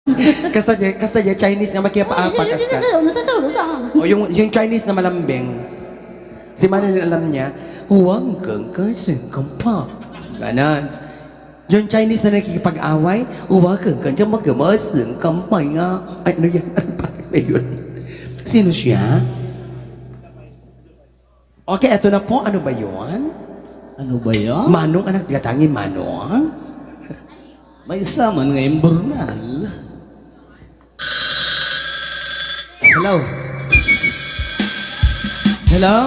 Kasta dyan, Chinese nga makiapa-apa kasta. O yung Chinese na malambing, si Manny alam niya, huwag kang kasingkang pa. Ganon. Yung Chinese na nakikipag-away, huwag kang kasing magkamasingkang pa nga. Ay, ano yan? Ano ba yun? Sino siya? Okay, eto na po. Ano ba yun? Ano ba yan? Manong, anak tigatangi, Manong. May saman nga imburnal. Hello? Hello?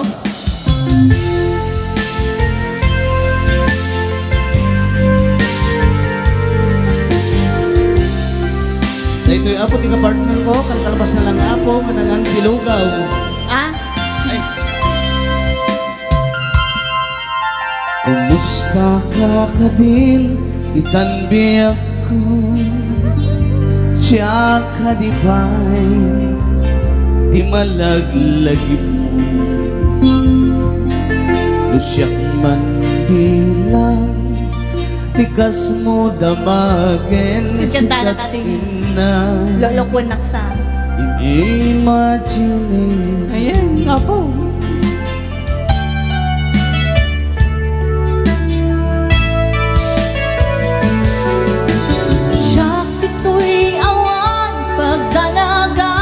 Sa ito'y apo, tiga partner ko, kalkalabas na lang apo, kanangang pilugaw. Ah? Ay. Kumusta ka din, itanbi ako, siya ka di ba'y, di malaglagip mo. Lusyak man bilang, tikas mo damagin, Nagkanta na natin. na Lolokwan naksa. imagine. Ayan, nga po. Siya ito'y awan pagdalaga,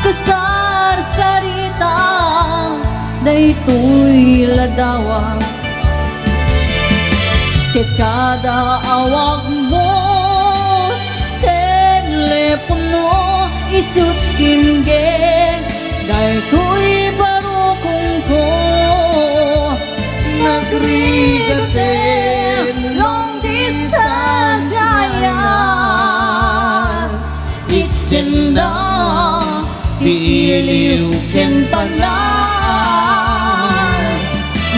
kasar-sarita na ito'y ladawa. Kada awag mo, telepono, isut kinggeng, dahil ko'y barukong ko. Nagrigatin long distance ayan, itsinda, iiliw ken panan,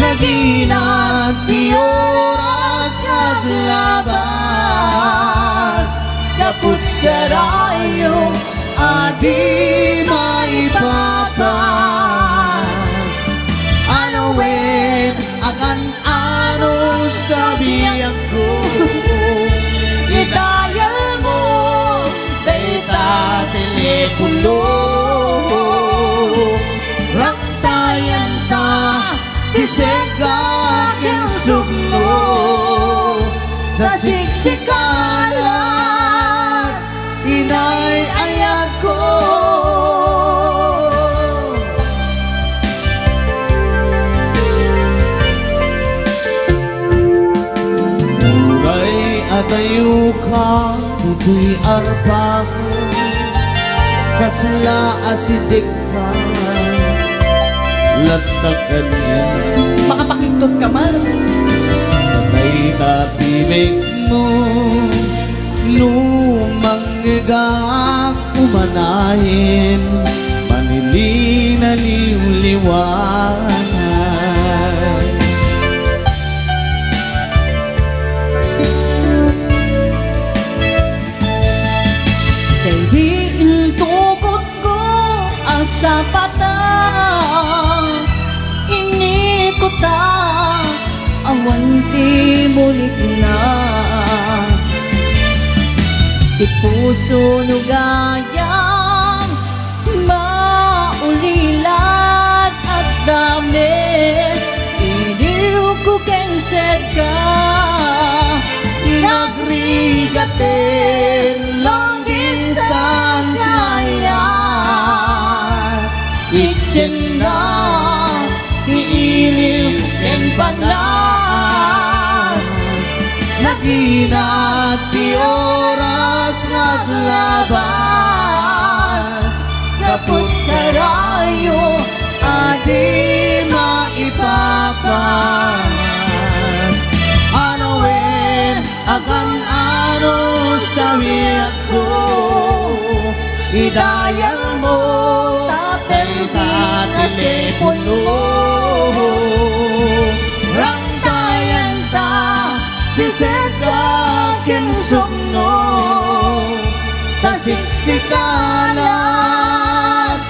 naginat di oras naglabas, kaput karayo adi maipapas. Anawin akan anos tabiyak ko, idayal mo data telepono, rantayan ta disegak sugno, nasiksikalan inay ayat ko. Muray atayo ka, ito'y arpa ko, kasla asidik ka, latakan niya. makapakintod ka man. Patay kapibig mo, lumangga umanahin, maniliwaliwanag. Dalhin tukot ko ang sapatang, inikot awan ti mulit na. Di puso nugayang maulilat at dami, iniw ko kensed ka. Nagrigatin long distance ayan, Itsinda, iiliw ken panan, naginat di oras naglabas, kaput karayo adi maipapas. Anawin akan anos tawiak ko, idayal mo ta telepono, rantayan ta disegak sugno, tasiksikalan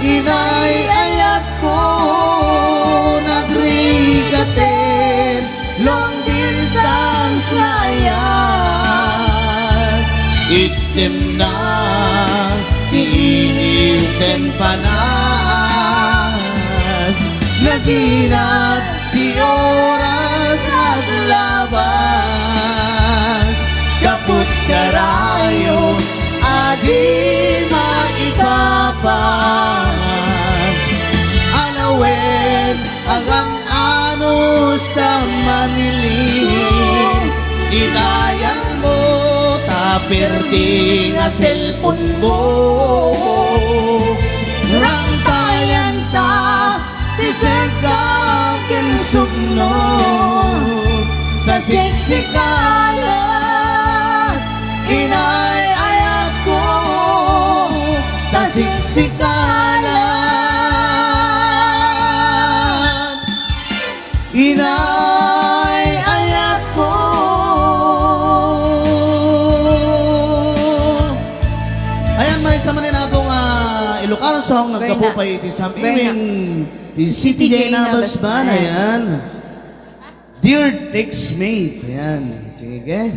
inay ayat ko. Nagrigatin long distance ayan, Itim na Iinitin panas Naginat di oras maglabas Kaput karayon Adi maipapas Alawen agang anus ta manilin Idayal mo tapirti nga cellphone mo Rangtayan ta tisagakin sugno Tasiksikalat inay-ayat ko Tasiksikalat inay-ayat ko Ayan, may isa man rin na pong Ilocano song nagkapupay di Sam Iwin di City J na Basban. Ayan. Dear Textmate. Ayan. Sige.